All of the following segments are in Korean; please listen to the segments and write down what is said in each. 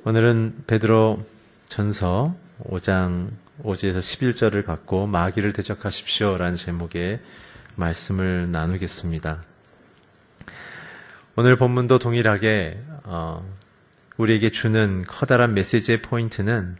오늘은 베드로 전서 5장 5절에서 11절을 갖고 마귀를 대적하십시오 라는 제목의 말씀을 나누겠습니다. 오늘 본문도 동일하게 우리에게 주는 커다란 메시지의 포인트는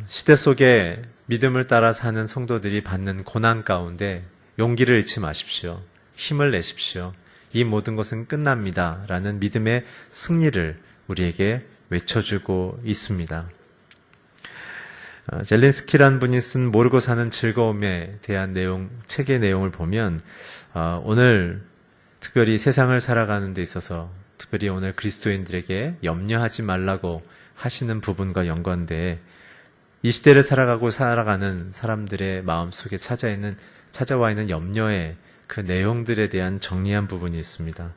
시대 속에 믿음을 따라 사는 성도들이 받는 고난 가운데 용기를 잃지 마십시오. 힘을 내십시오. 이 모든 것은 끝납니다 라는 믿음의 승리를 우리에게 외쳐주고 있습니다. 젤린스키라는 분이 쓴 모르고 사는 즐거움에 대한 책의 내용을 보면 오늘 특별히 세상을 살아가는 데 있어서 특별히 오늘 그리스도인들에게 염려하지 말라고 하시는 부분과 연관돼 이 시대를 살아가는 사람들의 마음속에 찾아와 있는 염려의 그 내용들에 대한 정리한 부분이 있습니다.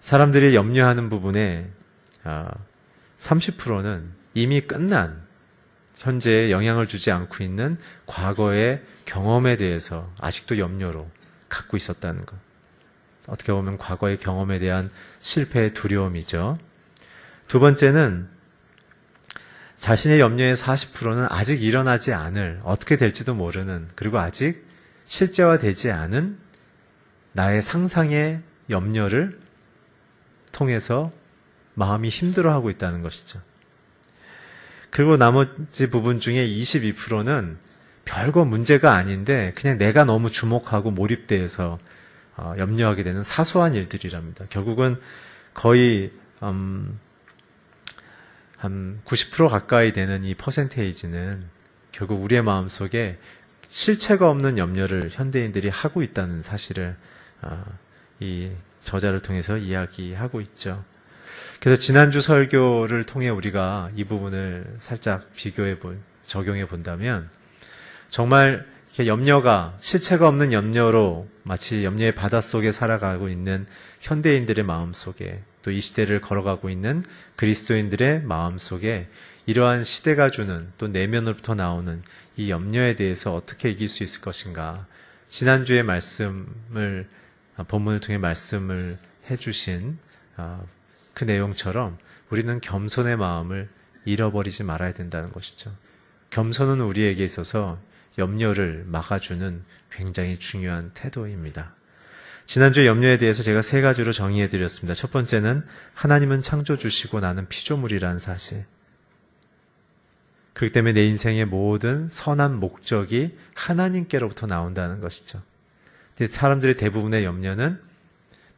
사람들이 염려하는 부분에 30%는 이미 끝난 현재에 영향을 주지 않고 있는 과거의 경험에 대해서 아직도 염려로 갖고 있었다는 것. 어떻게 보면 과거의 경험에 대한 실패의 두려움이죠. 두 번째는 자신의 염려의 40%는 아직 일어나지 않을, 어떻게 될지도 모르는, 그리고 아직 실제화되지 않은 나의 상상의 염려를 통해서 마음이 힘들어하고 있다는 것이죠. 그리고 나머지 부분 중에 22%는 별거 문제가 아닌데 그냥 내가 너무 주목하고 몰입돼서 염려하게 되는 사소한 일들이랍니다. 결국은 거의 한 90% 가까이 되는 이 퍼센테이지는 결국 우리의 마음속에 실체가 없는 염려를 현대인들이 하고 있다는 사실을 이 저자를 통해서 이야기하고 있죠. 그래서 지난주 설교를 통해 우리가 이 부분을 살짝 적용해 본다면 정말 이렇게 염려가 실체가 없는 염려로 마치 염려의 바닷속에 살아가고 있는 현대인들의 마음속에 또 이 시대를 걸어가고 있는 그리스도인들의 마음속에 이러한 시대가 주는 또 내면으로부터 나오는 이 염려에 대해서 어떻게 이길 수 있을 것인가. 지난주의 본문을 통해 말씀을 해주신 그 내용처럼 우리는 겸손의 마음을 잃어버리지 말아야 된다는 것이죠. 겸손은 우리에게 있어서 염려를 막아주는 굉장히 중요한 태도입니다. 지난주에 염려에 대해서 제가 3가지로 정의해드렸습니다. 첫 번째는 하나님은 창조주시고 나는 피조물이라는 사실. 그렇기 때문에 내 인생의 모든 선한 목적이 하나님께로부터 나온다는 것이죠. 사람들의 대부분의 염려는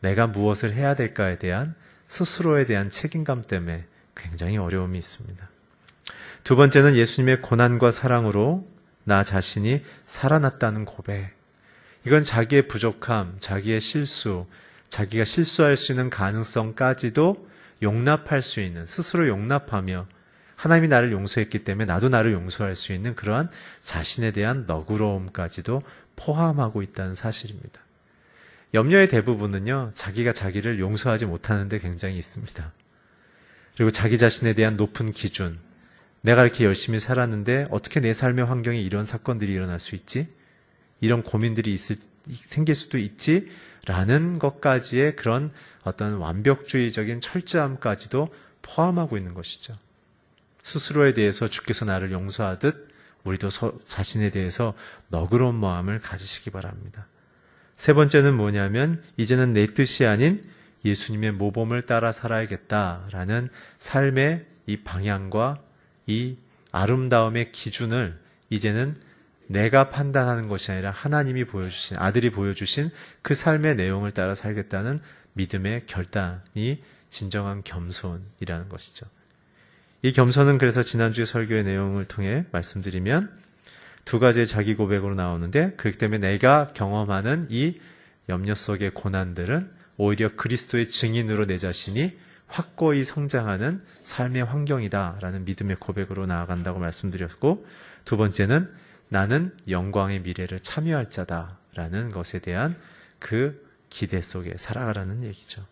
내가 무엇을 해야 될까에 대한 스스로에 대한 책임감 때문에 굉장히 어려움이 있습니다. 두 번째는 예수님의 고난과 사랑으로 나 자신이 살아났다는 고백. 이건 자기의 부족함, 자기의 실수, 자기가 실수할 수 있는 가능성까지도 용납할 수 있는, 스스로 용납하며 하나님이 나를 용서했기 때문에 나도 나를 용서할 수 있는 그러한 자신에 대한 너그러움까지도 포함하고 있다는 사실입니다. 염려의 대부분은요, 자기가 자기를 용서하지 못하는 데 굉장히 있습니다. 그리고 자기 자신에 대한 높은 기준, 내가 이렇게 열심히 살았는데 어떻게 내 삶의 환경에 이런 사건들이 일어날 수 있지? 이런 고민들이 생길 수도 있지? 라는 것까지의 그런 어떤 완벽주의적인 철저함까지도 포함하고 있는 것이죠. 스스로에 대해서 주께서 나를 용서하듯 우리도 자신에 대해서 너그러운 마음을 가지시기 바랍니다. 세 번째는 뭐냐면 이제는 내 뜻이 아닌 예수님의 모범을 따라 살아야겠다라는 삶의 이 방향과 이 아름다움의 기준을 이제는 내가 판단하는 것이 아니라 하나님이 보여주신, 아들이 보여주신 그 삶의 내용을 따라 살겠다는 믿음의 결단이 진정한 겸손이라는 것이죠. 이 겸손은 그래서 지난주의 설교의 내용을 통해 말씀드리면 2가지의 자기 고백으로 나오는데 그렇기 때문에 내가 경험하는 이 염려 속의 고난들은 오히려 그리스도의 증인으로 내 자신이 확고히 성장하는 삶의 환경이다라는 믿음의 고백으로 나아간다고 말씀드렸고, 두 번째는 나는 영광의 미래를 참여할 자다라는 것에 대한 그 기대 속에 살아가라는 얘기죠.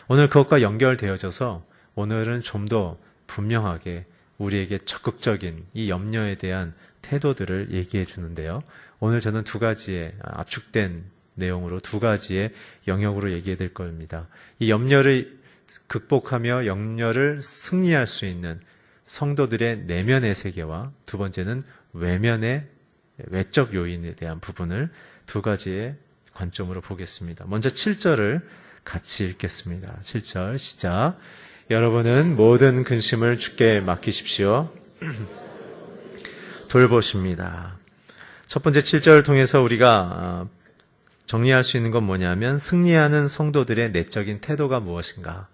오늘 그것과 연결되어져서 오늘은 좀 더 분명하게 우리에게 적극적인 이 염려에 대한 태도들을 얘기해 주는데요. 오늘 저는 2가지의 압축된 내용으로 2가지의 영역으로 얘기해 드릴 겁니다. 이 염려를 극복하며 염려를 승리할 수 있는 성도들의 내면의 세계와 두 번째는 외면의 외적 요인에 대한 부분을 두 가지의 관점으로 보겠습니다. 먼저 7절을 같이 읽겠습니다. 7절 시작. 여러분은 모든 근심을 주께 맡기십시오. 돌보십니다. 첫 번째 7절을 통해서 우리가 정리할 수 있는 건 뭐냐면 승리하는 성도들의 내적인 태도가 무엇인가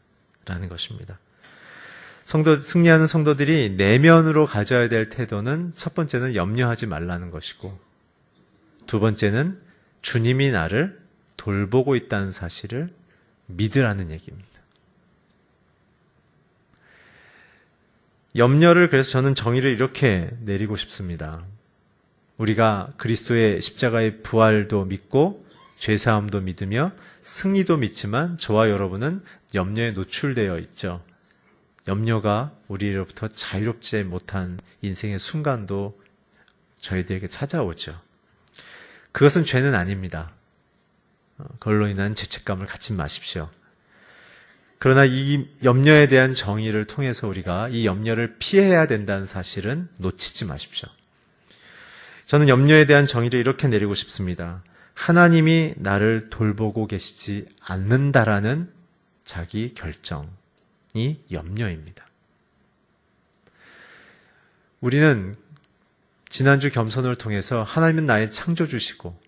라는 것입니다. 승리하는 성도들이 내면으로 가져야 될 태도는 첫 번째는 염려하지 말라는 것이고 두 번째는 주님이 나를 돌보고 있다는 사실을 믿으라는 얘기입니다. 염려를 그래서 저는 정의를 이렇게 내리고 싶습니다. 우리가 그리스도의 십자가의 부활도 믿고 죄사함도 믿으며 승리도 믿지만 저와 여러분은 염려에 노출되어 있죠. 염려가 우리로부터 자유롭지 못한 인생의 순간도 저희들에게 찾아오죠. 그것은 죄는 아닙니다. 그걸로 인한 죄책감을 갖지 마십시오. 그러나 이 염려에 대한 정의를 통해서 우리가 이 염려를 피해야 된다는 사실은 놓치지 마십시오. 저는 염려에 대한 정의를 이렇게 내리고 싶습니다. 하나님이 나를 돌보고 계시지 않는다라는 자기 결정이 염려입니다. 우리는 지난주 겸손을 통해서 하나님은 나의 창조주시고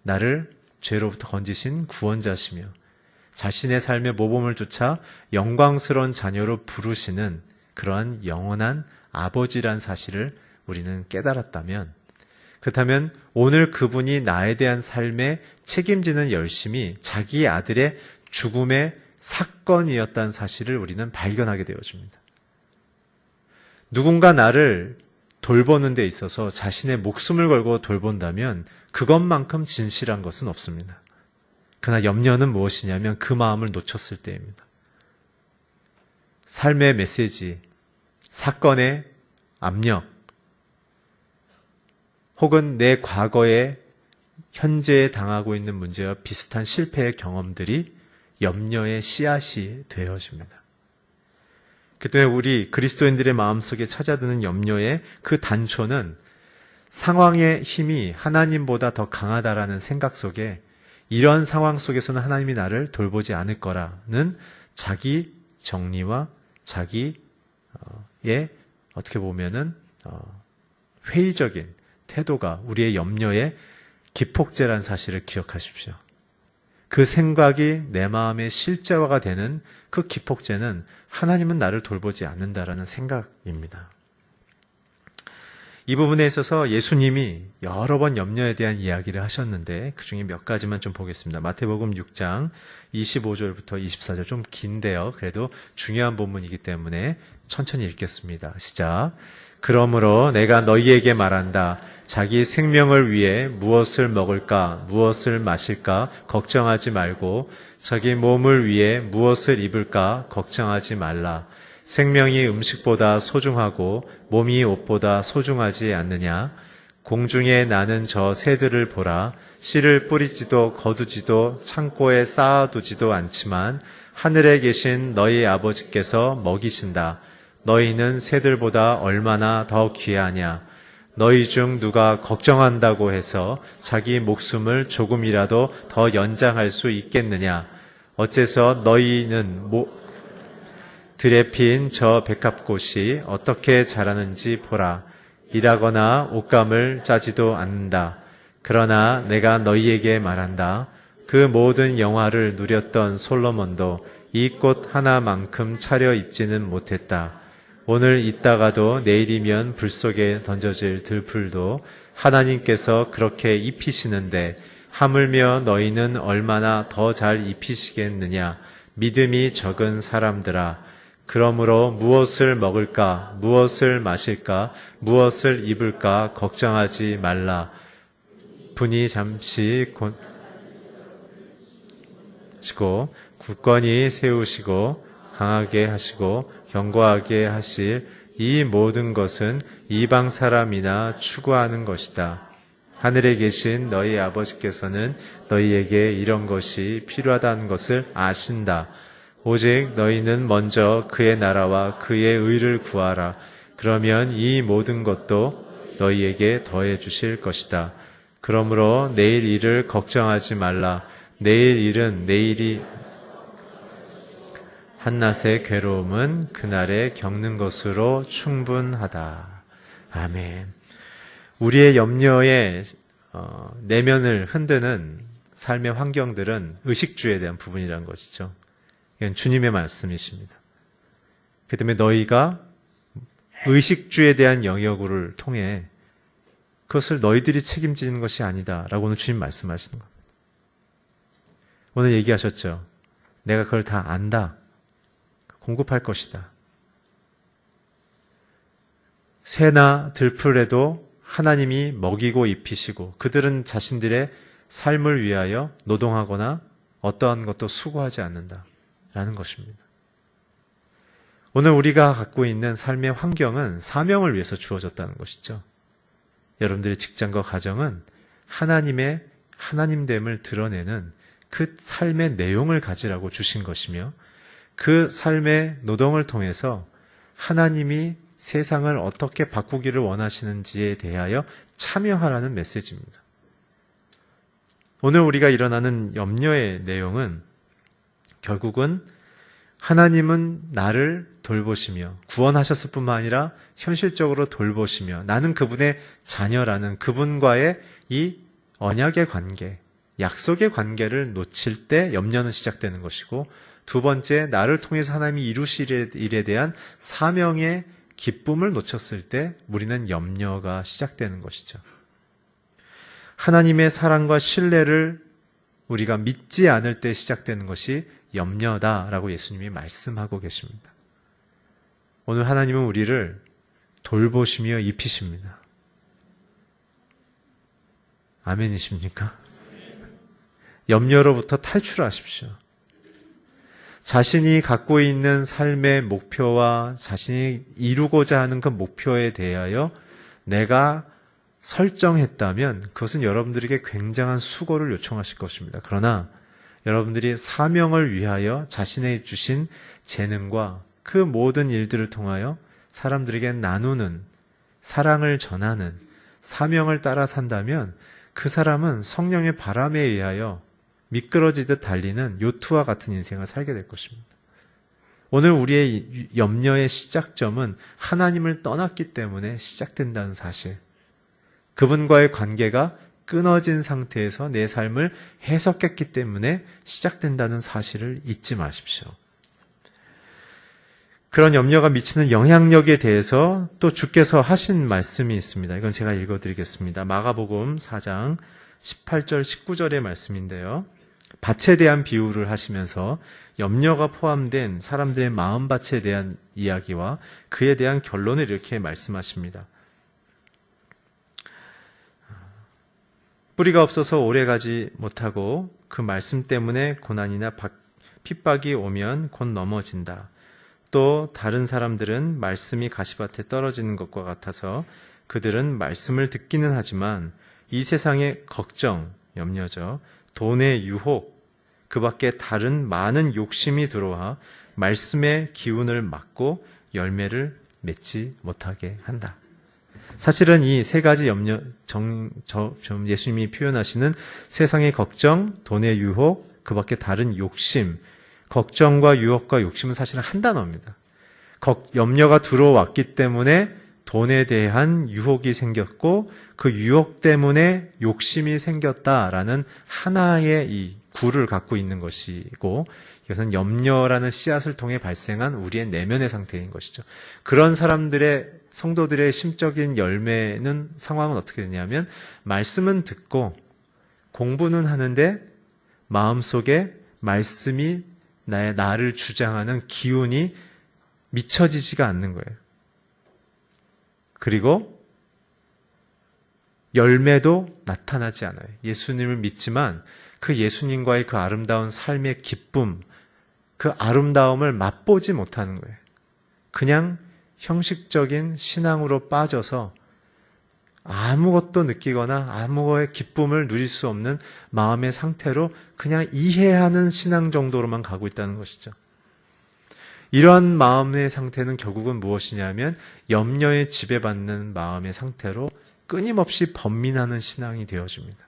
나를 죄로부터 건지신 구원자시며 자신의 삶의 모범을 쫓아 영광스러운 자녀로 부르시는 그러한 영원한 아버지란 사실을 우리는 깨달았다면 그렇다면 오늘 그분이 나에 대한 삶에 책임지는 열심이 자기 아들의 죽음의 사건이었다는 사실을 우리는 발견하게 되어집니다. 누군가 나를 돌보는 데 있어서 자신의 목숨을 걸고 돌본다면 그것만큼 진실한 것은 없습니다. 그러나 염려는 무엇이냐면 그 마음을 놓쳤을 때입니다. 삶의 메시지, 사건의 압력, 혹은 내 과거에 현재에 당하고 있는 문제와 비슷한 실패의 경험들이 염려의 씨앗이 되어집니다. 그 때문에 우리 그리스도인들의 마음속에 찾아드는 염려의 그 단초는 상황의 힘이 하나님보다 더 강하다라는 생각 속에 이런 상황 속에서는 하나님이 나를 돌보지 않을 거라는 자기 정리와 자기의 어떻게 보면은 회의적인 태도가 우리의 염려의 기폭제라는 사실을 기억하십시오. 그 생각이 내 마음의 실제화가 되는 그 기폭제는 하나님은 나를 돌보지 않는다라는 생각입니다. 이 부분에 있어서 예수님이 여러 번 염려에 대한 이야기를 하셨는데 그 중에 몇 가지만 좀 보겠습니다. 마태복음 6장 25절부터 24절 좀 긴데요. 그래도 중요한 본문이기 때문에 천천히 읽겠습니다. 시작. 그러므로 내가 너희에게 말한다. 자기 생명을 위해 무엇을 먹을까, 무엇을 마실까 걱정하지 말고 자기 몸을 위해 무엇을 입을까 걱정하지 말라. 생명이 음식보다 소중하고 몸이 옷보다 소중하지 않느냐? 공중에 나는 저 새들을 보라. 씨를 뿌리지도 거두지도 창고에 쌓아두지도 않지만 하늘에 계신 너희 아버지께서 먹이신다. 너희는 새들보다 얼마나 더 귀하냐? 너희 중 누가 걱정한다고 해서 자기 목숨을 조금이라도 더 연장할 수 있겠느냐? 어째서 너희는 들에 핀 저 백합꽃이 어떻게 자라는지 보라. 일하거나 옷감을 짜지도 않는다. 그러나 내가 너희에게 말한다. 그 모든 영화를 누렸던 솔로몬도 이 꽃 하나만큼 차려입지는 못했다. 오늘 있다가도 내일이면 불 속에 던져질 들풀도 하나님께서 그렇게 입히시는데 하물며 너희는 얼마나 더 잘 입히시겠느냐. 믿음이 적은 사람들아. 그러므로 무엇을 먹을까, 무엇을 마실까, 무엇을 입을까 걱정하지 말라. 분이 잠시 고치고 굳건히 세우시고 강하게 하시고 견고하게 하실 이 모든 것은 이방 사람이나 추구하는 것이다. 하늘에 계신 너희 아버지께서는 너희에게 이런 것이 필요하다는 것을 아신다. 오직 너희는 먼저 그의 나라와 그의 의를 구하라. 그러면 이 모든 것도 너희에게 더해 주실 것이다. 그러므로 내일 일을 걱정하지 말라. 내일 일은 내일이 한낮의 괴로움은 그날에 겪는 것으로 충분하다. 아멘. 우리의 염려의 내면을 흔드는 삶의 환경들은 의식주에 대한 부분이라는 것이죠. 이건 주님의 말씀이십니다. 그 때문에 너희가 의식주에 대한 영역을 통해 그것을 너희들이 책임지는 것이 아니다 라고 오늘 주님 말씀하시는 겁니다. 오늘 얘기하셨죠. 내가 그걸 다 안다. 공급할 것이다. 새나 들풀에도 하나님이 먹이고 입히시고 그들은 자신들의 삶을 위하여 노동하거나 어떠한 것도 수고하지 않는다라는 것입니다. 오늘 우리가 갖고 있는 삶의 환경은 사명을 위해서 주어졌다는 것이죠. 여러분들의 직장과 가정은 하나님의 하나님됨을 드러내는 그 삶의 내용을 가지라고 주신 것이며 그 삶의 노동을 통해서 하나님이 세상을 어떻게 바꾸기를 원하시는지에 대하여 참여하라는 메시지입니다. 오늘 우리가 일어나는 염려의 내용은 결국은 하나님은 나를 돌보시며 구원하셨을 뿐만 아니라 현실적으로 돌보시며 나는 그분의 자녀라는 그분과의 이 언약의 관계, 약속의 관계를 놓칠 때 염려는 시작되는 것이고 두 번째, 나를 통해서 하나님이 이루실 일에 대한 사명의 기쁨을 놓쳤을 때 우리는 염려가 시작되는 것이죠. 하나님의 사랑과 신뢰를 우리가 믿지 않을 때 시작되는 것이 염려다라고 예수님이 말씀하고 계십니다. 오늘 하나님은 우리를 돌보시며 입히십니다. 아멘이십니까? 염려로부터 탈출하십시오. 자신이 갖고 있는 삶의 목표와 자신이 이루고자 하는 그 목표에 대하여 내가 설정했다면 그것은 여러분들에게 굉장한 수고를 요청하실 것입니다. 그러나 여러분들이 사명을 위하여 자신의 주신 재능과 그 모든 일들을 통하여 사람들에게 나누는, 사랑을 전하는 사명을 따라 산다면 그 사람은 성령의 바람에 의하여 미끄러지듯 달리는 요트와 같은 인생을 살게 될 것입니다. 오늘 우리의 염려의 시작점은 하나님을 떠났기 때문에 시작된다는 사실. 그분과의 관계가 끊어진 상태에서 내 삶을 해석했기 때문에 시작된다는 사실을 잊지 마십시오. 그런 염려가 미치는 영향력에 대해서 또 주께서 하신 말씀이 있습니다. 이건 제가 읽어드리겠습니다. 마가복음 4장 18절 19절의 말씀인데요. 밭에 대한 비유를 하시면서 염려가 포함된 사람들의 마음밭에 대한 이야기와 그에 대한 결론을 이렇게 말씀하십니다. 뿌리가 없어서 오래가지 못하고 그 말씀 때문에 고난이나 핍박이 오면 곧 넘어진다. 또 다른 사람들은 말씀이 가시밭에 떨어지는 것과 같아서 그들은 말씀을 듣기는 하지만 이 세상의 걱정, 염려죠. 돈의 유혹, 그 밖에 다른 많은 욕심이 들어와 말씀의 기운을 막고 열매를 맺지 못하게 한다. 사실은 이 세 가지 염려, 예수님이 표현하시는 세상의 걱정, 돈의 유혹, 그 밖에 다른 욕심, 걱정과 유혹과 욕심은 사실은 한 단어입니다. 염려가 들어왔기 때문에 돈에 대한 유혹이 생겼고 그 유혹 때문에 욕심이 생겼다라는 하나의 이 구를 갖고 있는 것이고 이것은 염려라는 씨앗을 통해 발생한 우리의 내면의 상태인 것이죠. 그런 사람들의 성도들의 심적인 열매는 상황은 어떻게 되냐면 말씀은 듣고 공부는 하는데 마음속에 말씀이 나를 주장하는 기운이 미쳐지지가 않는 거예요. 그리고 열매도 나타나지 않아요. 예수님을 믿지만 그 예수님과의 그 아름다운 삶의 기쁨, 그 아름다움을 맛보지 못하는 거예요. 그냥 형식적인 신앙으로 빠져서 아무것도 느끼거나 아무거의 기쁨을 누릴 수 없는 마음의 상태로 그냥 이해하는 신앙 정도로만 가고 있다는 것이죠. 이러한 마음의 상태는 결국은 무엇이냐면 염려에 지배받는 마음의 상태로 끊임없이 번민하는 신앙이 되어집니다.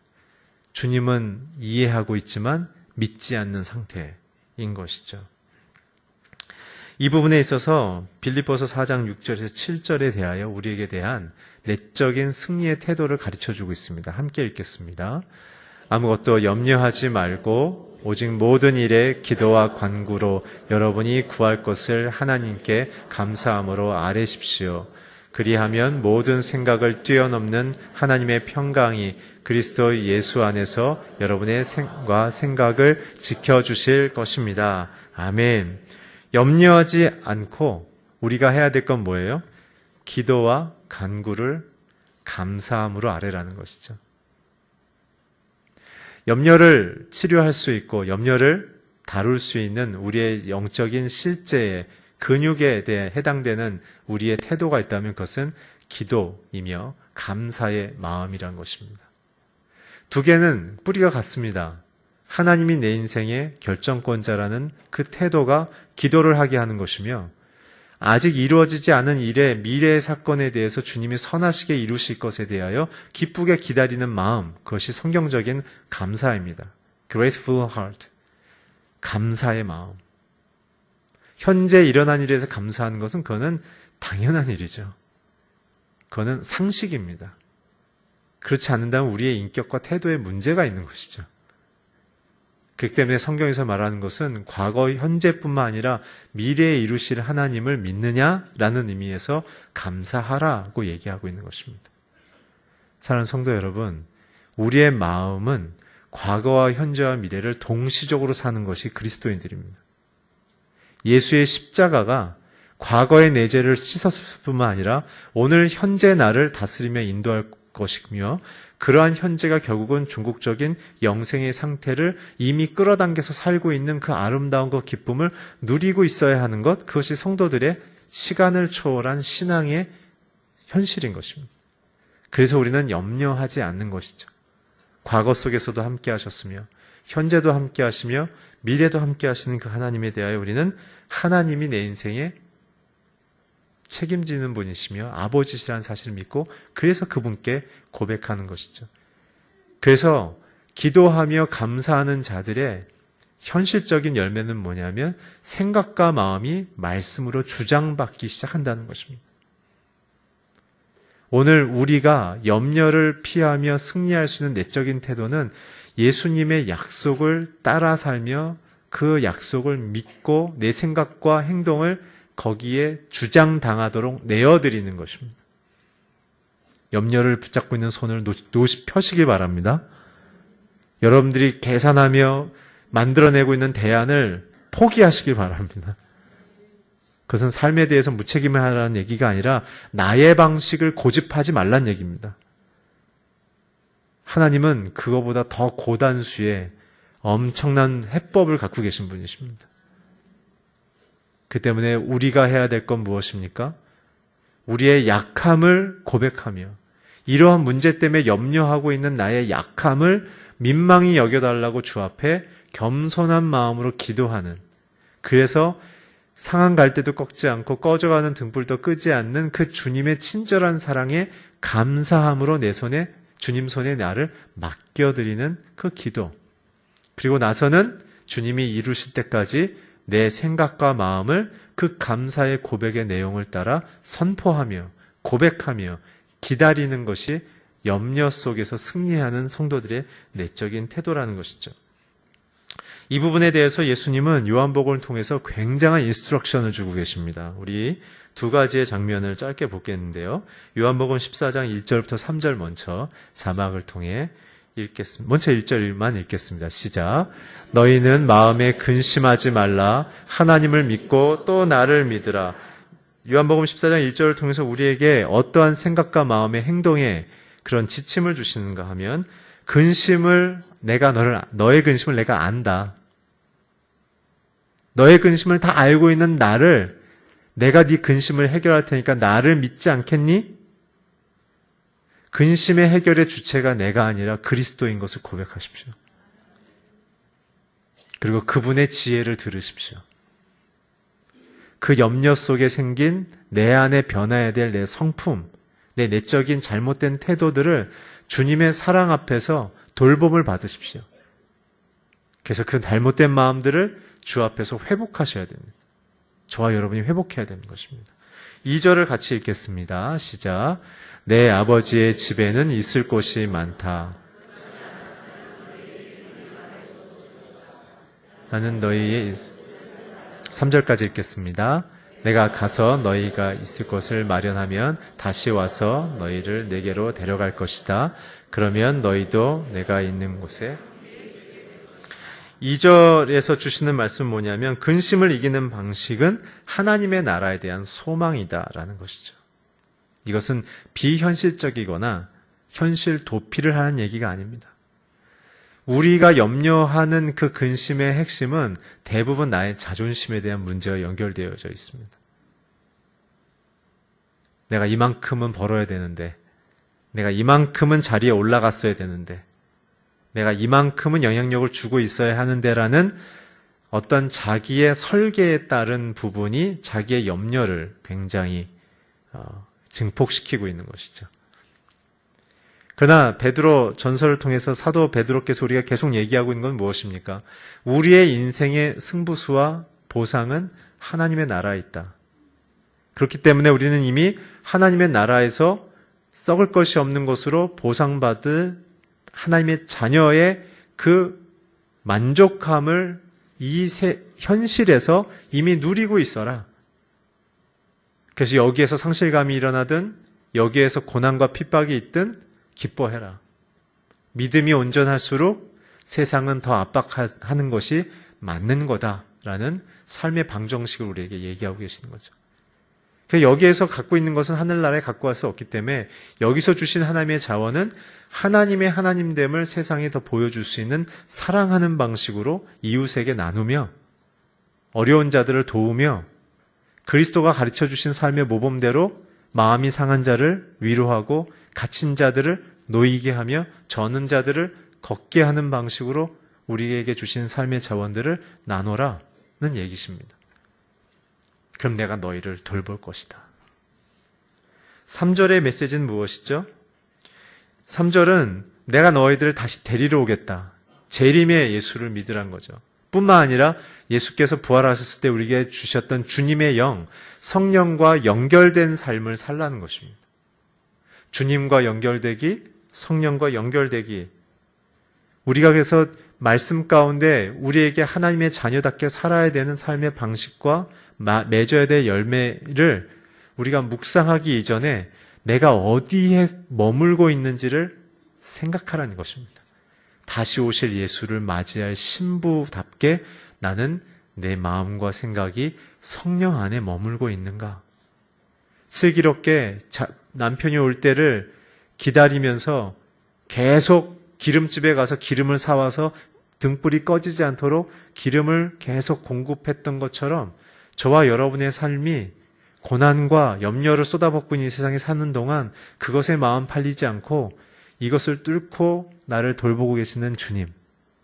주님은 이해하고 있지만 믿지 않는 상태인 것이죠. 이 부분에 있어서 빌립보서 4장 6절에서 7절에 대하여 우리에게 대한 내적인 승리의 태도를 가르쳐주고 있습니다. 함께 읽겠습니다. 아무것도 염려하지 말고 오직 모든 일에 기도와 간구로 여러분이 구할 것을 하나님께 감사함으로 아뢰십시오. 그리하면 모든 생각을 뛰어넘는 하나님의 평강이 그리스도 예수 안에서 여러분의 생각을 지켜주실 것입니다. 아멘. 염려하지 않고 우리가 해야 될 건 뭐예요? 기도와 간구를 감사함으로 아뢰라는 것이죠. 염려를 치료할 수 있고 염려를 다룰 수 있는 우리의 영적인 실제의 근육에 대해 해당되는 우리의 태도가 있다면 그것은 기도이며 감사의 마음이란 것입니다. 두 개는 뿌리가 같습니다. 하나님이 내 인생의 결정권자라는 그 태도가 기도를 하게 하는 것이며 아직 이루어지지 않은 일의 미래의 사건에 대해서 주님이 선하시게 이루실 것에 대하여 기쁘게 기다리는 마음, 그것이 성경적인 감사입니다. Grateful heart, 감사의 마음. 현재 일어난 일에 대해서 감사하는 것은 그거는 당연한 일이죠. 그거는 상식입니다. 그렇지 않는다면 우리의 인격과 태도에 문제가 있는 것이죠. 그렇기 때문에 성경에서 말하는 것은 과거, 현재뿐만 아니라 미래에 이루실 하나님을 믿느냐라는 의미에서 감사하라고 얘기하고 있는 것입니다. 사랑하는 성도 여러분, 우리의 마음은 과거와 현재와 미래를 동시적으로 사는 것이 그리스도인들입니다. 예수의 십자가가 과거의 내 죄를 씻었을 뿐만 아니라 오늘 현재 나를 다스리며 인도할 것이며 그러한 현재가 결국은 궁극적인 영생의 상태를 이미 끌어당겨서 살고 있는 그 아름다운 그 기쁨을 누리고 있어야 하는 것, 그것이 성도들의 시간을 초월한 신앙의 현실인 것입니다. 그래서 우리는 염려하지 않는 것이죠. 과거 속에서도 함께 하셨으며 현재도 함께 하시며 미래도 함께 하시는 그 하나님에 대하여 우리는 하나님이 내 인생에 책임지는 분이시며 아버지시라는 사실을 믿고 그래서 그분께 고백하는 것이죠. 그래서 기도하며 감사하는 자들의 현실적인 열매는 뭐냐면 생각과 마음이 말씀으로 주장받기 시작한다는 것입니다. 오늘 우리가 염려를 피하며 승리할 수 있는 내적인 태도는 예수님의 약속을 따라 살며 그 약속을 믿고 내 생각과 행동을 거기에 주장당하도록 내어드리는 것입니다. 염려를 붙잡고 있는 손을 펴시길 바랍니다. 여러분들이 계산하며 만들어내고 있는 대안을 포기하시길 바랍니다. 그것은 삶에 대해서 무책임을 하라는 얘기가 아니라 나의 방식을 고집하지 말란 얘기입니다. 하나님은 그거보다 더 고단수의 엄청난 해법을 갖고 계신 분이십니다. 그 때문에 우리가 해야 될 건 무엇입니까? 우리의 약함을 고백하며 이러한 문제 때문에 염려하고 있는 나의 약함을 민망히 여겨달라고 주 앞에 겸손한 마음으로 기도하는, 그래서 상한 갈 때도 꺾지 않고 꺼져가는 등불도 끄지 않는 그 주님의 친절한 사랑에 감사함으로 내 손에, 주님 손에 나를 맡겨드리는 그 기도, 그리고 나서는 주님이 이루실 때까지 내 생각과 마음을 그 감사의 고백의 내용을 따라 선포하며 고백하며 기다리는 것이 염려 속에서 승리하는 성도들의 내적인 태도라는 것이죠. 이 부분에 대해서 예수님은 요한복음을 통해서 굉장한 인스트럭션을 주고 계십니다. 우리 두 가지의 장면을 짧게 보겠는데요. 요한복음 14장 1절부터 3절 먼저 자막을 통해 읽겠습니다. 먼저 1절만 읽겠습니다. 시작. 너희는 마음에 근심하지 말라. 하나님을 믿고 또 나를 믿으라. 요한복음 14장 1절을 통해서 우리에게 어떠한 생각과 마음의 행동에 그런 지침을 주시는가 하면, 너의 근심을 내가 안다. 너의 근심을 다 알고 있는 나를, 내가 네 근심을 해결할 테니까 나를 믿지 않겠니? 근심의 해결의 주체가 내가 아니라 그리스도인 것을 고백하십시오. 그리고 그분의 지혜를 들으십시오. 그 염려 속에 생긴 내 안에 변화해야 될 내 성품, 내 내적인 잘못된 태도들을 주님의 사랑 앞에서 돌봄을 받으십시오. 그래서 그 잘못된 마음들을 주 앞에서 회복하셔야 됩니다. 저와 여러분이 회복해야 되는 것입니다. 2절을 같이 읽겠습니다. 시작. 내 아버지의 집에는 있을 곳이 많다. 나는 너희의 3절까지 읽겠습니다. 내가 가서 너희가 있을 곳을 마련하면 다시 와서 너희를 내게로 데려갈 것이다. 그러면 너희도 내가 있는 곳에 2절에서 주시는 말씀은 뭐냐면 근심을 이기는 방식은 하나님의 나라에 대한 소망이다라는 것이죠. 이것은 비현실적이거나 현실 도피를 하는 얘기가 아닙니다. 우리가 염려하는 그 근심의 핵심은 대부분 나의 자존심에 대한 문제와 연결되어져 있습니다. 내가 이만큼은 벌어야 되는데, 내가 이만큼은 자리에 올라갔어야 되는데, 내가 이만큼은 영향력을 주고 있어야 하는데라는 어떤 자기의 설계에 따른 부분이 자기의 염려를 굉장히 증폭시키고 있는 것이죠. 그러나 베드로 전설을 통해서 사도 베드로께서 우리가 계속 얘기하고 있는 건 무엇입니까? 우리의 인생의 승부수와 보상은 하나님의 나라에 있다. 그렇기 때문에 우리는 이미 하나님의 나라에서 썩을 것이 없는 것으로 보상받을 하나님의 자녀의 그 만족함을 이 현실에서 이미 누리고 있어라. 그래서 여기에서 상실감이 일어나든 여기에서 고난과 핍박이 있든 기뻐해라. 믿음이 온전할수록 세상은 더 압박하는 것이 맞는 거다라는 삶의 방정식을 우리에게 얘기하고 계시는 거죠. 여기에서 갖고 있는 것은 하늘나라에 갖고 갈 수 없기 때문에 여기서 주신 하나님의 자원은 하나님의 하나님됨을 세상에 더 보여줄 수 있는 사랑하는 방식으로 이웃에게 나누며 어려운 자들을 도우며 그리스도가 가르쳐 주신 삶의 모범대로 마음이 상한 자를 위로하고 갇힌 자들을 놓이게 하며 저는 자들을 걷게 하는 방식으로 우리에게 주신 삶의 자원들을 나눠라는 얘기십니다. 그럼 내가 너희를 돌볼 것이다. 3절의 메시지는 무엇이죠? 3절은 내가 너희들을 다시 데리러 오겠다. 재림의 예수를 믿으란 거죠. 뿐만 아니라 예수께서 부활하셨을 때 우리에게 주셨던 주님의 영, 성령과 연결된 삶을 살라는 것입니다. 주님과 연결되기, 성령과 연결되기. 우리가 그래서 말씀 가운데 우리에게 하나님의 자녀답게 살아야 되는 삶의 방식과 맺어야 될 열매를 우리가 묵상하기 이전에 내가 어디에 머물고 있는지를 생각하라는 것입니다. 다시 오실 예수를 맞이할 신부답게 나는 내 마음과 생각이 성령 안에 머물고 있는가? 슬기롭게 남편이 올 때를 기다리면서 계속 기름집에 가서 기름을 사와서 등불이 꺼지지 않도록 기름을 계속 공급했던 것처럼 저와 여러분의 삶이 고난과 염려를 쏟아붓고 있는 세상에 사는 동안 그것에 마음 팔리지 않고 이것을 뚫고 나를 돌보고 계시는 주님,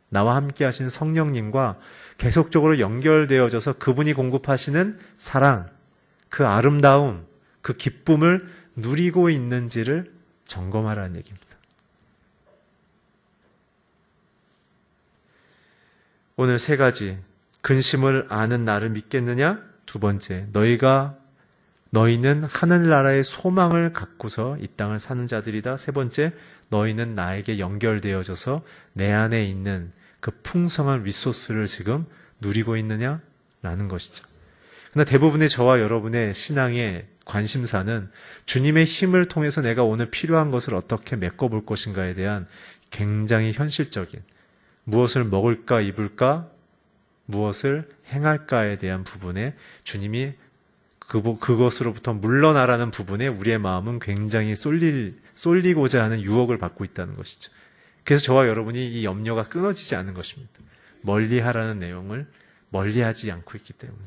나와 함께 하신 성령님과 계속적으로 연결되어져서 그분이 공급하시는 사랑, 그 아름다움, 그 기쁨을 누리고 있는지를 점검하라는 얘기입니다. 오늘 3가지, 근심을 아는 나를 믿겠느냐? 2번째, 너희는 하늘나라의 소망을 갖고서 이 땅을 사는 자들이다. 3번째, 너희는 나에게 연결되어져서 내 안에 있는 그 풍성한 리소스를 지금 누리고 있느냐? 라는 것이죠. 그러나 대부분의 저와 여러분의 신앙의 관심사는 주님의 힘을 통해서 내가 오늘 필요한 것을 어떻게 메꿔볼 것인가에 대한 굉장히 현실적인 무엇을 먹을까 입을까 무엇을 행할까에 대한 부분에 주님이 그것으로부터 물러나라는 부분에 우리의 마음은 굉장히 쏠리고자 하는 유혹을 받고 있다는 것이죠. 그래서 저와 여러분이 이 염려가 끊어지지 않는 것입니다. 멀리하라는 내용을 멀리하지 않고 있기 때문에.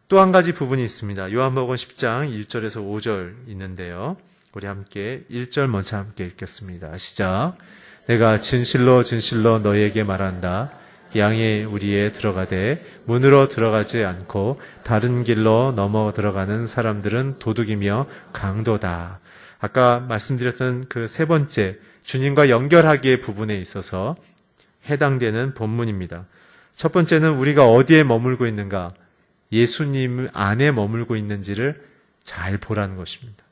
또 한 가지 부분이 있습니다. 요한복음 10장 1절에서 5절 있는데요. 우리 함께 1절 먼저 함께 읽겠습니다. 시작. 내가 진실로 진실로 너희에게 말한다. 양의 우리에 들어가되 문으로 들어가지 않고 다른 길로 넘어 들어가는 사람들은 도둑이며 강도다. 아까 말씀드렸던 그 세 번째 주님과 연결하기의 부분에 있어서 해당되는 본문입니다. 첫 번째는 우리가 어디에 머물고 있는가, 예수님 안에 머물고 있는지를 잘 보라는 것입니다.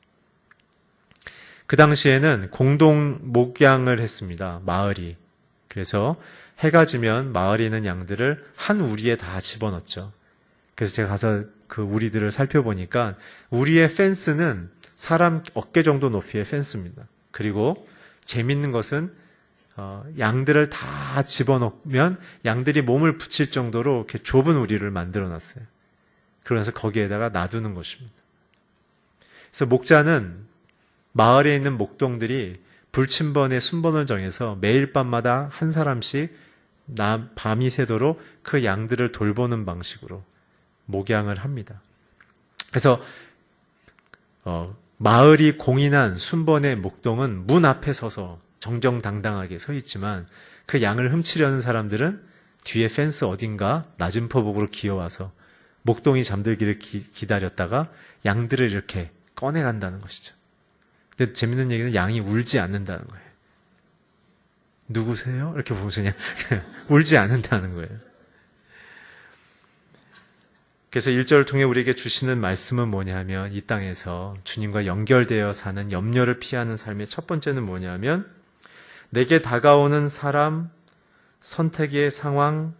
그 당시에는 공동 목양을 했습니다. 마을이. 그래서 해가 지면 마을에 있는 양들을 한 우리에 다 집어넣었죠. 그래서 제가 가서 그 우리들을 살펴보니까 우리의 펜스는 사람 어깨 정도 높이의 펜스입니다. 그리고 재밌는 것은 양들을 다 집어넣으면 양들이 몸을 붙일 정도로 이렇게 좁은 우리를 만들어 놨어요. 그러면서 거기에다가 놔두는 것입니다. 그래서 목자는 마을에 있는 목동들이 불침번의 순번을 정해서 매일 밤마다 한 사람씩 밤이 새도록 그 양들을 돌보는 방식으로 목양을 합니다. 그래서 마을이 공인한 순번의 목동은 문 앞에 서서 정정당당하게 서 있지만 그 양을 훔치려는 사람들은 뒤에 펜스 어딘가 낮은 포복으로 기어와서 목동이 잠들기를 기다렸다가 양들을 이렇게 꺼내간다는 것이죠. 근데 재밌는 얘기는 양이 울지 않는다는 거예요. 누구세요? 이렇게 보면서 그냥 울지 않는다는 거예요. 그래서 1절을 통해 우리에게 주시는 말씀은 뭐냐면 이 땅에서 주님과 연결되어 사는 염려를 피하는 삶의 첫 번째는 뭐냐면 내게 다가오는 사람, 선택의 상황,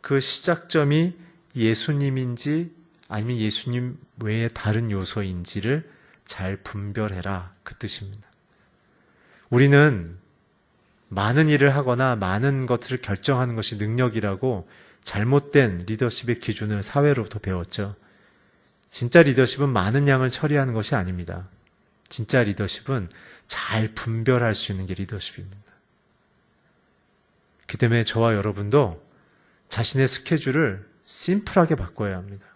그 시작점이 예수님인지 아니면 예수님 외에 다른 요소인지를 잘 분별해라, 그 뜻입니다. 우리는 많은 일을 하거나 많은 것을 결정하는 것이 능력이라고 잘못된 리더십의 기준을 사회로부터 배웠죠. 진짜 리더십은 많은 양을 처리하는 것이 아닙니다. 진짜 리더십은 잘 분별할 수 있는 게 리더십입니다. 그렇기 때문에 저와 여러분도 자신의 스케줄을 심플하게 바꿔야 합니다.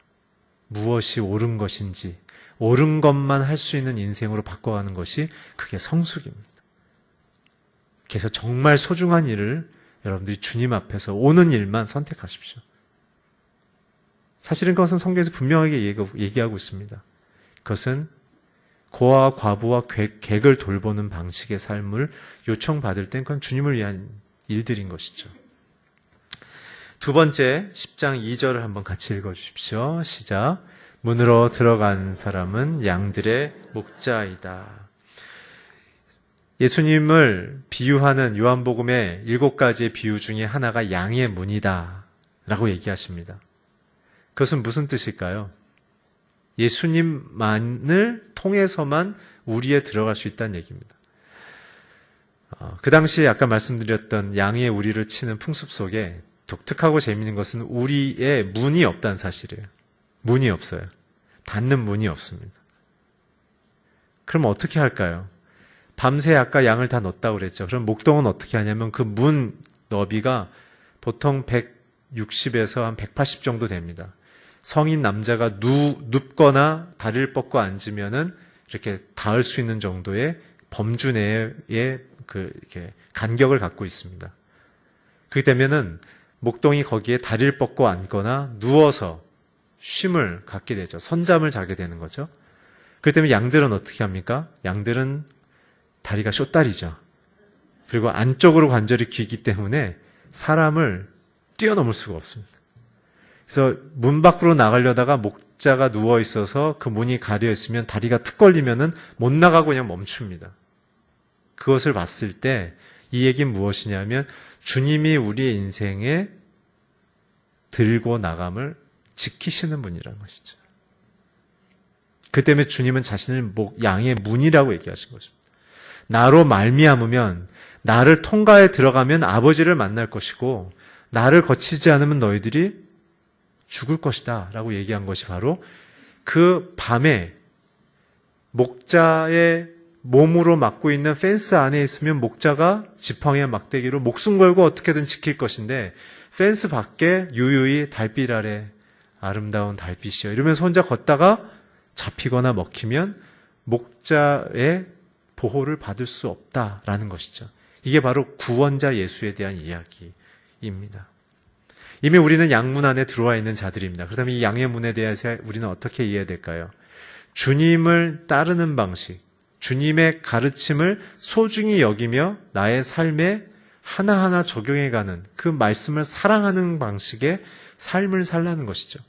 무엇이 옳은 것인지, 옳은 것만 할 수 있는 인생으로 바꿔가는 것이 그게 성숙입니다. 그래서 정말 소중한 일을 여러분들이 주님 앞에서 오는 일만 선택하십시오. 사실은 그것은 성경에서 분명하게 얘기하고 있습니다. 그것은 고아와 과부와 객을 돌보는 방식의 삶을 요청받을 땐 그건 주님을 위한 일들인 것이죠. 두 번째 10장 2절을 한번 같이 읽어주십시오. 시작. 문으로 들어간 사람은 양들의 목자이다. 예수님을 비유하는 요한복음의 7가지의 비유 중에 하나가 양의 문이다 라고 얘기하십니다. 그것은 무슨 뜻일까요? 예수님만을 통해서만 우리에 들어갈 수 있다는 얘기입니다. 그 당시에 아까 말씀드렸던 양의 우리를 치는 풍습 속에 독특하고 재미있는 것은 우리의 문이 없다는 사실이에요. 문이 없어요. 닫는 문이 없습니다. 그럼 어떻게 할까요? 밤새 아까 양을 다 넣었다고 그랬죠. 그럼 목동은 어떻게 하냐면 그 문 너비가 보통 160에서 한 180 정도 됩니다. 성인 남자가 눕거나 다리를 뻗고 앉으면은 이렇게 닿을 수 있는 정도의 범주 내의 이렇게 간격을 갖고 있습니다. 그렇기 때문에는 목동이 거기에 다리를 뻗고 앉거나 누워서 쉼을 갖게 되죠. 선잠을 자게 되는 거죠. 그렇기 때문에 양들은 어떻게 합니까? 양들은 다리가 숏다리죠. 그리고 안쪽으로 관절이 기기 때문에 사람을 뛰어넘을 수가 없습니다. 그래서 문 밖으로 나가려다가 목자가 누워 있어서 그 문이 가려 있으면 다리가 툭 걸리면은 못 나가고 그냥 멈춥니다. 그것을 봤을 때 이 얘기는 무엇이냐면 주님이 우리의 인생에 들고 나감을 지키시는 분이라는 것이죠. 그 때문에 주님은 자신을 양의 문이라고 얘기하신 것입니다. 나로 말미암으면 나를 통과해 들어가면 아버지를 만날 것이고 나를 거치지 않으면 너희들이 죽을 것이다 라고 얘기한 것이 바로 그 밤에 목자의 몸으로 막고 있는 펜스 안에 있으면 목자가 지팡이와 막대기로 목숨 걸고 어떻게든 지킬 것인데 펜스 밖에 유유히 달빛 아래 아름다운 달빛이여 이러면서 혼자 걷다가 잡히거나 먹히면 목자의 보호를 받을 수 없다라는 것이죠. 이게 바로 구원자 예수에 대한 이야기입니다. 이미 우리는 양문 안에 들어와 있는 자들입니다. 그렇다면 이 양의 문에 대해서 우리는 어떻게 이해해야 될까요? 주님을 따르는 방식, 주님의 가르침을 소중히 여기며 나의 삶에 하나하나 적용해가는 그 말씀을 사랑하는 방식의 삶을 살라는 것이죠.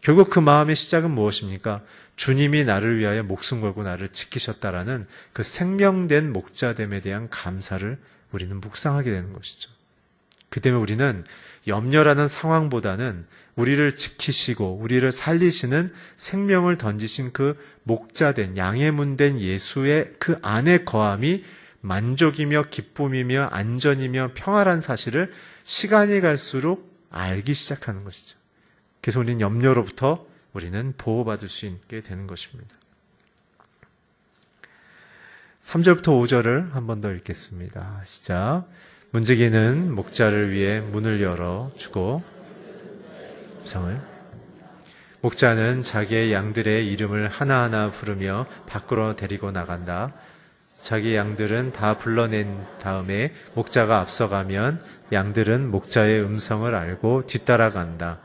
결국 그 마음의 시작은 무엇입니까? 주님이 나를 위하여 목숨 걸고 나를 지키셨다라는 그 생명된 목자됨에 대한 감사를 우리는 묵상하게 되는 것이죠. 그 때문에 우리는 염려라는 상황보다는 우리를 지키시고 우리를 살리시는 생명을 던지신 그 목자된 양의 문된 예수의 그 안에 거함이 만족이며 기쁨이며 안전이며 평화란 사실을 시간이 갈수록 알기 시작하는 것이죠. 그래서 우리는 염려로부터 우리는 보호받을 수 있게 되는 것입니다. 3절부터 5절을 한 번 더 읽겠습니다. 시작. 문지기는 목자를 위해 문을 열어주고 목자는 자기의 양들의 이름을 하나하나 부르며 밖으로 데리고 나간다. 자기 양들은 다 불러낸 다음에 목자가 앞서가면 양들은 목자의 음성을 알고 뒤따라간다.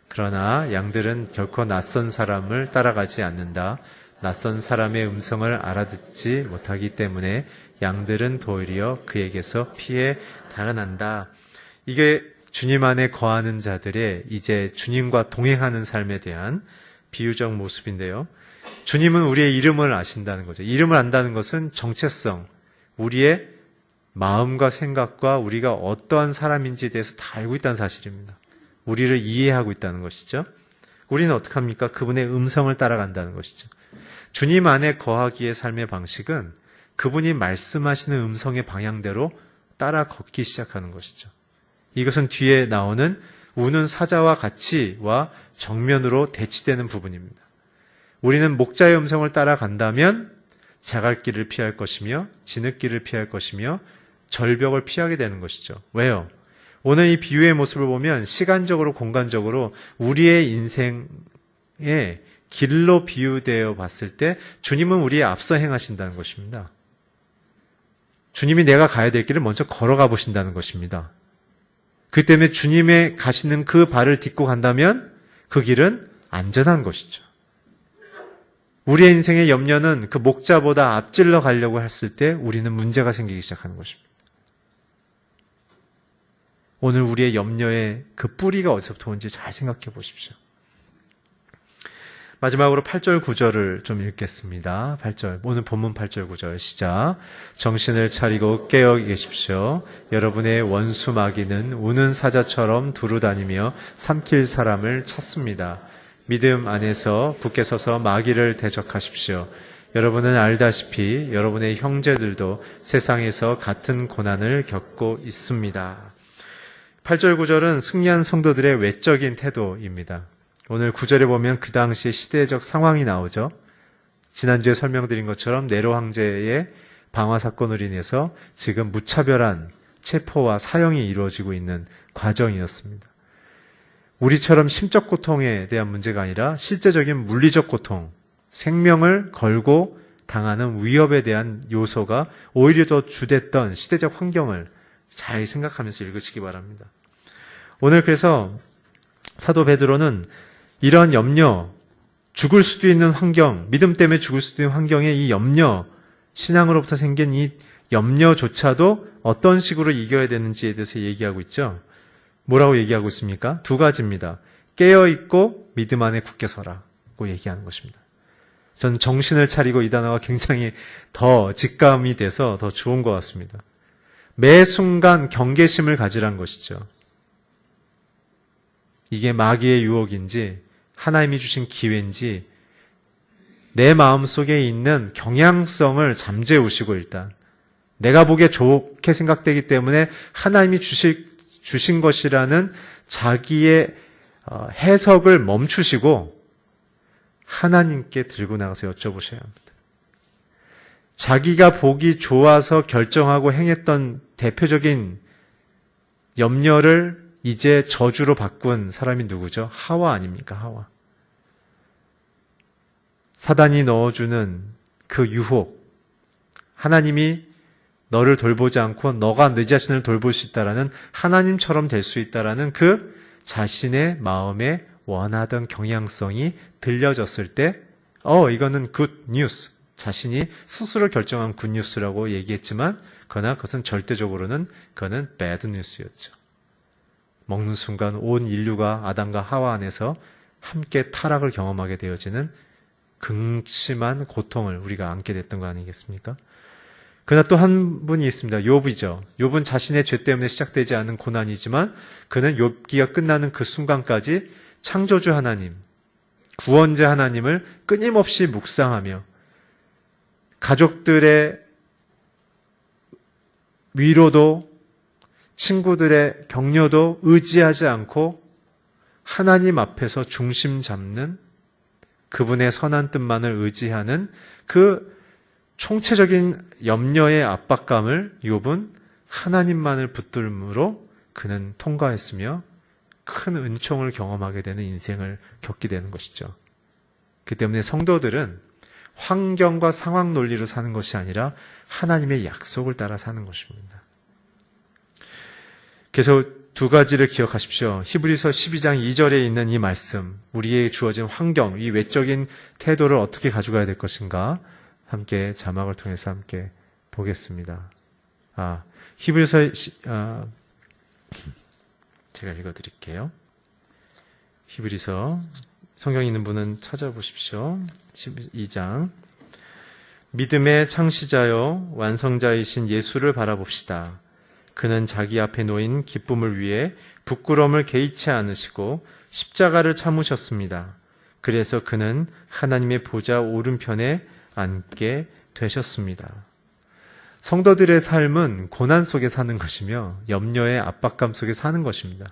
그러나 양들은 결코 낯선 사람을 따라가지 않는다. 낯선 사람의 음성을 알아듣지 못하기 때문에 양들은 도리어 그에게서 피해 달아난다. 이게 주님 안에 거하는 자들의 이제 주님과 동행하는 삶에 대한 비유적 모습인데요. 주님은 우리의 이름을 아신다는 거죠. 이름을 안다는 것은 정체성, 우리의 마음과 생각과 우리가 어떠한 사람인지에 대해서 다 알고 있다는 사실입니다. 우리를 이해하고 있다는 것이죠. 우리는 어떻게 합니까? 그분의 음성을 따라간다는 것이죠. 주님 안에 거하기의 삶의 방식은 그분이 말씀하시는 음성의 방향대로 따라 걷기 시작하는 것이죠. 이것은 뒤에 나오는 우는 사자와 같이와 정면으로 대치되는 부분입니다. 우리는 목자의 음성을 따라간다면 자갈길을 피할 것이며 진흙길을 피할 것이며 절벽을 피하게 되는 것이죠. 왜요? 오늘 이 비유의 모습을 보면 시간적으로 공간적으로 우리의 인생의 길로 비유되어 봤을 때 주님은 우리의 앞서 행하신다는 것입니다. 주님이 내가 가야 될 길을 먼저 걸어가 보신다는 것입니다. 그 때문에 주님의 가시는 그 발을 딛고 간다면 그 길은 안전한 것이죠. 우리의 인생의 염려는 그 목자보다 앞질러 가려고 했을 때 우리는 문제가 생기기 시작하는 것입니다. 오늘 우리의 염려의 그 뿌리가 어디서부터 온지 잘 생각해 보십시오. 마지막으로 8절 9절을 좀 읽겠습니다. 8절, 오늘 본문 8절 9절 시작. 정신을 차리고 깨어 계십시오. 여러분의 원수 마귀는 우는 사자처럼 두루다니며 삼킬 사람을 찾습니다. 믿음 안에서 굳게 서서 마귀를 대적하십시오. 여러분은 알다시피 여러분의 형제들도 세상에서 같은 고난을 겪고 있습니다. 8절 9절은 승리한 성도들의 외적인 태도입니다. 오늘 9절에 보면 그 당시 시대적 상황이 나오죠. 지난주에 설명드린 것처럼 네로 황제의 방화 사건으로 인해서 지금 무차별한 체포와 사형이 이루어지고 있는 과정이었습니다. 우리처럼 심적 고통에 대한 문제가 아니라 실제적인 물리적 고통, 생명을 걸고 당하는 위협에 대한 요소가 오히려 더 주됐던 시대적 환경을 잘 생각하면서 읽으시기 바랍니다. 오늘 그래서 사도 베드로는 이런 염려, 죽을 수도 있는 환경, 믿음 때문에 죽을 수도 있는 환경의 이 염려, 신앙으로부터 생긴 이 염려조차도 어떤 식으로 이겨야 되는지에 대해서 얘기하고 있죠. 뭐라고 얘기하고 있습니까? 두 가지입니다. 깨어있고 믿음 안에 굳게 서라고 얘기하는 것입니다. 전 정신을 차리고 이 단어가 굉장히 더 직감이 돼서 더 좋은 것 같습니다. 매 순간 경계심을 가지란 것이죠. 이게 마귀의 유혹인지 하나님이 주신 기회인지 내 마음속에 있는 경향성을 잠재우시고 일단 내가 보기에 좋게 생각되기 때문에 하나님이 주신 것이라는 자기의 해석을 멈추시고 하나님께 들고 나가서 여쭤보셔야 합니다. 자기가 보기 좋아서 결정하고 행했던 대표적인 염려를 이제 저주로 바꾼 사람이 누구죠? 하와 아닙니까? 하와. 사단이 넣어주는 그 유혹, 하나님이 너를 돌보지 않고 너가 내 자신을 돌볼 수 있다라는 하나님처럼 될 수 있다라는 그 자신의 마음에 원하던 경향성이 들려졌을 때 이거는 굿 뉴스, 자신이 스스로 결정한 굿 뉴스라고 얘기했지만 그러나 그것은 절대적으로는 그거는 배드 뉴스였죠. 먹는 순간 온 인류가 아담과 하와 안에서 함께 타락을 경험하게 되어지는 극심한 고통을 우리가 안게 됐던 거 아니겠습니까? 그러나 또 한 분이 있습니다. 욥이죠. 욥은 자신의 죄 때문에 시작되지 않은 고난이지만 그는 욥기가 끝나는 그 순간까지 창조주 하나님, 구원자 하나님을 끊임없이 묵상하며 가족들의 위로도 친구들의 격려도 의지하지 않고 하나님 앞에서 중심 잡는 그분의 선한 뜻만을 의지하는 그 총체적인 염려의 압박감을 욥은 하나님만을 붙들므로 그는 통과했으며 큰 은총을 경험하게 되는 인생을 겪게 되는 것이죠. 그 때문에 성도들은 환경과 상황 논리로 사는 것이 아니라 하나님의 약속을 따라 사는 것입니다. 그래서 두 가지를 기억하십시오. 히브리서 12장 2절에 있는 이 말씀, 우리에게 주어진 환경, 이 외적인 태도를 어떻게 가져가야 될 것인가 함께 자막을 통해서 함께 보겠습니다. 히브리서 제가 읽어드릴게요. 히브리서 성경 있는 분은 찾아보십시오. 12장 믿음의 창시자요 완성자이신 예수를 바라봅시다. 그는 자기 앞에 놓인 기쁨을 위해 부끄러움을 개의치 않으시고 십자가를 참으셨습니다. 그래서 그는 하나님의 보좌 오른편에 앉게 되셨습니다. 성도들의 삶은 고난 속에 사는 것이며 염려의 압박감 속에 사는 것입니다.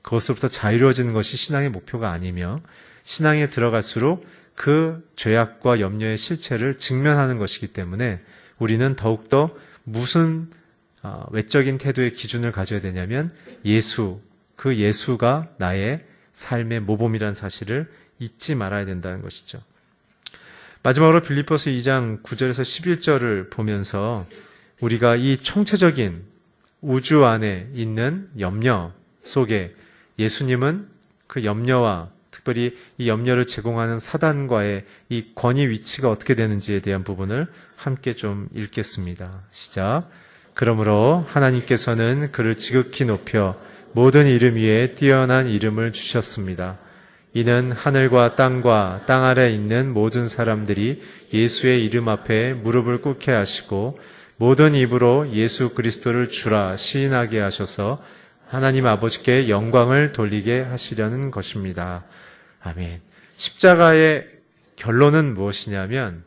그것으로부터 자유로워지는 것이 신앙의 목표가 아니며 신앙에 들어갈수록 그 죄악과 염려의 실체를 직면하는 것이기 때문에 우리는 더욱더 무슨 외적인 태도의 기준을 가져야 되냐면 그 예수가 나의 삶의 모범이라는 사실을 잊지 말아야 된다는 것이죠. 마지막으로 빌립보서 2장 9절에서 11절을 보면서 우리가 이 총체적인 우주 안에 있는 염려 속에 예수님은 그 염려와 특별히 이 염려를 제공하는 사단과의 이 권위 위치가 어떻게 되는지에 대한 부분을 함께 좀 읽겠습니다. 시작. 그러므로 하나님께서는 그를 지극히 높여 모든 이름 위에 뛰어난 이름을 주셨습니다. 이는 하늘과 땅과 땅 아래에 있는 모든 사람들이 예수의 이름 앞에 무릎을 꿇게 하시고 모든 입으로 예수 그리스도를 주라 시인하게 하셔서 하나님 아버지께 영광을 돌리게 하시려는 것입니다. 아멘. 십자가의 결론은 무엇이냐면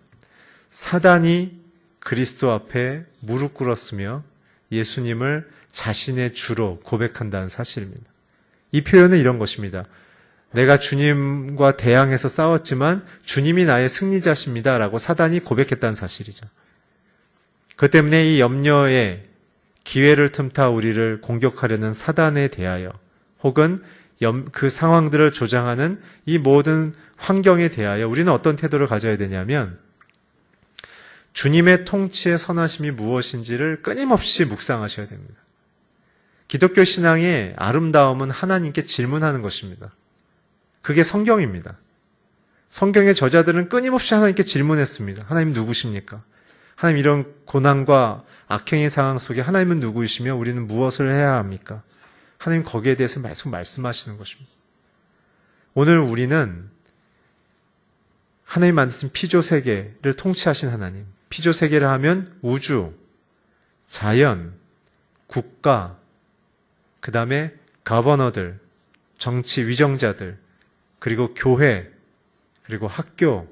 사단이 그리스도 앞에 무릎 꿇었으며 예수님을 자신의 주로 고백한다는 사실입니다. 이 표현은 이런 것입니다. 내가 주님과 대항해서 싸웠지만 주님이 나의 승리자십니다 라고 사단이 고백했다는 사실이죠. 그 때문에 이 염려의 기회를 틈타 우리를 공격하려는 사단에 대하여 혹은 그 상황들을 조장하는 이 모든 환경에 대하여 우리는 어떤 태도를 가져야 되냐면 주님의 통치의 선하심이 무엇인지를 끊임없이 묵상하셔야 됩니다. 기독교 신앙의 아름다움은 하나님께 질문하는 것입니다. 그게 성경입니다. 성경의 저자들은 끊임없이 하나님께 질문했습니다. 하나님 누구십니까? 하나님 이런 고난과 악행의 상황 속에 하나님은 누구이시며 우리는 무엇을 해야 합니까? 하나님 거기에 대해서 계속 말씀하시는 것입니다. 오늘 우리는 하나님 만드신 피조세계를 통치하신 하나님, 피조세계를 하면 우주, 자연, 국가, 그 다음에 거버너들, 정치 위정자들, 그리고 교회, 그리고 학교,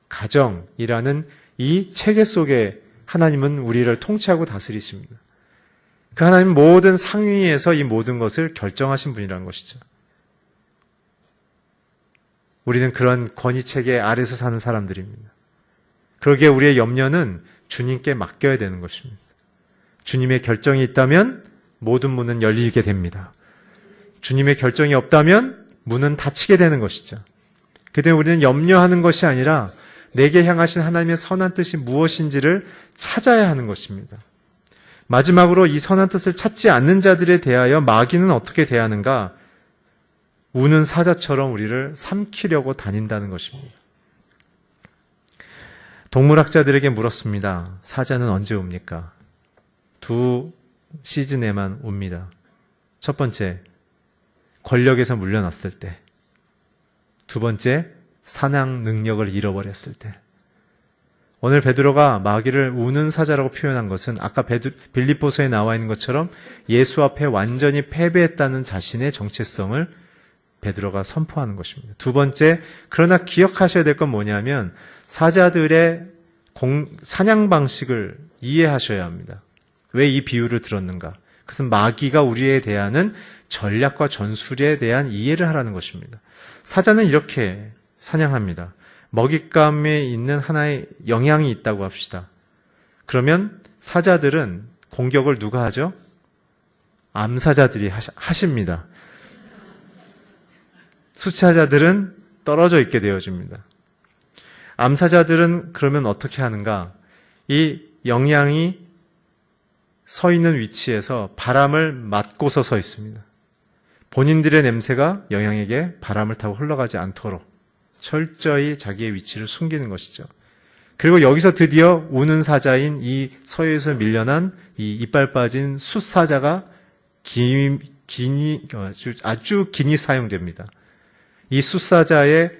가정이라는 이 체계 속에 하나님은 우리를 통치하고 다스리십니다. 그 하나님 모든 상위에서 이 모든 것을 결정하신 분이라는 것이죠. 우리는 그런 권위체계 아래서 사는 사람들입니다. 그러기에 우리의 염려는 주님께 맡겨야 되는 것입니다. 주님의 결정이 있다면 모든 문은 열리게 됩니다. 주님의 결정이 없다면 문은 닫히게 되는 것이죠. 그때 우리는 염려하는 것이 아니라 내게 향하신 하나님의 선한 뜻이 무엇인지를 찾아야 하는 것입니다. 마지막으로 이 선한 뜻을 찾지 않는 자들에 대하여 마귀는 어떻게 대하는가? 우는 사자처럼 우리를 삼키려고 다닌다는 것입니다. 동물학자들에게 물었습니다. 사자는 언제 웁니까? 두 시즌에만 웁니다. 첫 번째, 권력에서 물려났을 때. 두 번째, 사냥 능력을 잃어버렸을 때. 오늘 베드로가 마귀를 우는 사자라고 표현한 것은 아까 빌립보서에 나와 있는 것처럼 예수 앞에 완전히 패배했다는 자신의 정체성을 베드로가 선포하는 것입니다. 두 번째, 그러나 기억하셔야 될 건 뭐냐면 사자들의 사냥 방식을 이해하셔야 합니다. 왜 이 비유를 들었는가? 그것은 마귀가 우리에 대하는 전략과 전술에 대한 이해를 하라는 것입니다. 사자는 이렇게 사냥합니다. 먹잇감에 있는 하나의 영향이 있다고 합시다. 그러면 사자들은 공격을 누가 하죠? 암사자들이 하십니다. 수차자들은 떨어져 있게 되어집니다. 암사자들은 그러면 어떻게 하는가? 이 영양이 서 있는 위치에서 바람을 맞고서 서 있습니다. 본인들의 냄새가 영양에게 바람을 타고 흘러가지 않도록 철저히 자기의 위치를 숨기는 것이죠. 그리고 여기서 드디어 우는 사자인 이 서에서 밀려난 이 이빨 빠진 숫사자가 아주 긴이 사용됩니다. 이 숫사자의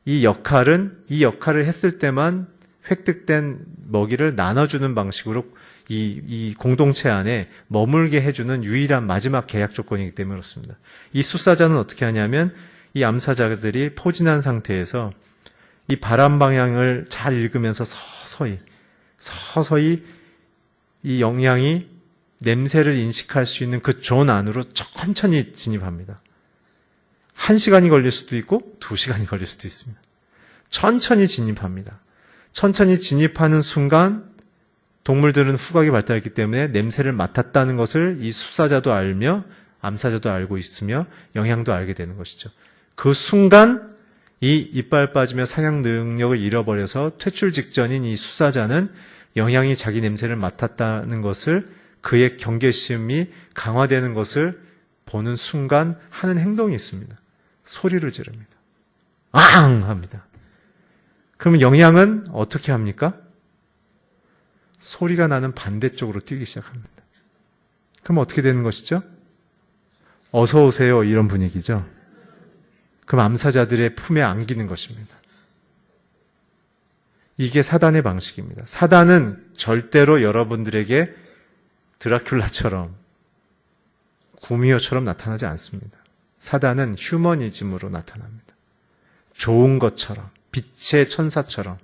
이 역할을 했을 때만 획득된 먹이를 나눠주는 방식으로 이 공동체 안에 머물게 해주는 유일한 마지막 계약 조건이기 때문에 그렇습니다. 이 숫사자는 어떻게 하냐면 이 암사자들이 포진한 상태에서 이 바람 방향을 잘 읽으면서 서서히 이 영양이 냄새를 인식할 수 있는 그 존 안으로 천천히 진입합니다. 1시간이 걸릴 수도 있고 2시간이 걸릴 수도 있습니다. 천천히 진입합니다. 천천히 진입하는 순간 동물들은 후각이 발달했기 때문에 냄새를 맡았다는 것을 이 숫사자도 알며 암사자도 알고 있으며 영양도 알게 되는 것이죠. 그 순간 이 이빨 빠지며 사냥 능력을 잃어버려서 퇴출 직전인 이 숫사자는 영양이 자기 냄새를 맡았다는 것을 그의 경계심이 강화되는 것을 보는 순간 하는 행동이 있습니다. 소리를 지릅니다. 앙! 합니다. 그러면 영양은 어떻게 합니까? 소리가 나는 반대쪽으로 뛰기 시작합니다. 그럼 어떻게 되는 것이죠? 어서 오세요 이런 분위기죠. 그럼 암사자들의 품에 안기는 것입니다. 이게 사단의 방식입니다. 사단은 절대로 여러분들에게 드라큘라처럼 구미호처럼 나타나지 않습니다. 사단은 휴머니즘으로 나타납니다. 좋은 것처럼 빛의 천사처럼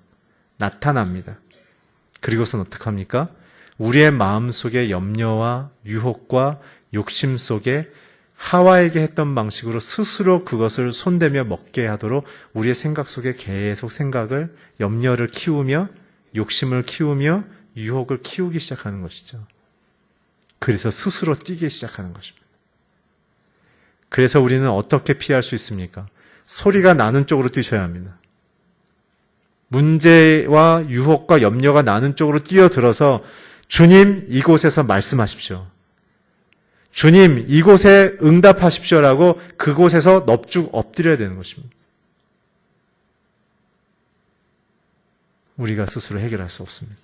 나타납니다. 그리고선 어떡합니까? 우리의 마음속의 염려와 유혹과 욕심 속에 하와에게 했던 방식으로 스스로 그것을 손대며 먹게 하도록 우리의 생각 속에 계속 염려를 키우며 욕심을 키우며 유혹을 키우기 시작하는 것이죠. 그래서 스스로 뛰기 시작하는 것입니다. 그래서 우리는 어떻게 피할 수 있습니까? 소리가 나는 쪽으로 뛰셔야 합니다. 문제와 유혹과 염려가 나는 쪽으로 뛰어들어서 주님 이곳에서 말씀하십시오. 주님 이곳에 응답하십시오라고 그곳에서 넙죽 엎드려야 되는 것입니다. 우리가 스스로 해결할 수 없습니다.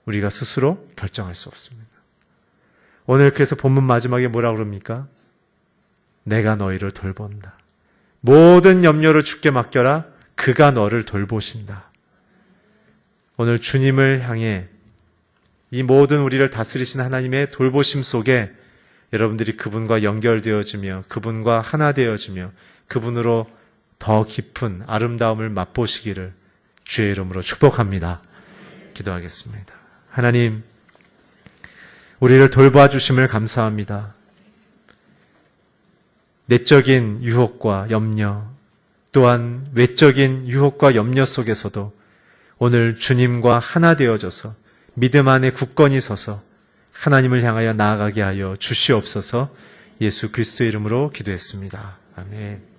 우리가 스스로 결정할 수 없습니다. 오늘 그래서 본문 마지막에 뭐라 그럽니까? 내가 너희를 돌본다. 모든 염려를 주께 맡겨라. 그가 너를 돌보신다. 오늘 주님을 향해 이 모든 우리를 다스리신 하나님의 돌보심 속에 여러분들이 그분과 연결되어지며 그분과 하나 되어지며 그분으로 더 깊은 아름다움을 맛보시기를 주의 이름으로 축복합니다. 기도하겠습니다. 하나님, 우리를 돌봐주심을 감사합니다. 내적인 유혹과 염려, 또한 외적인 유혹과 염려 속에서도 오늘 주님과 하나 되어져서 믿음 안에 굳건히 서서 하나님을 향하여 나아가게 하여 주시옵소서. 예수 그리스도의 이름으로 기도했습니다. 아멘.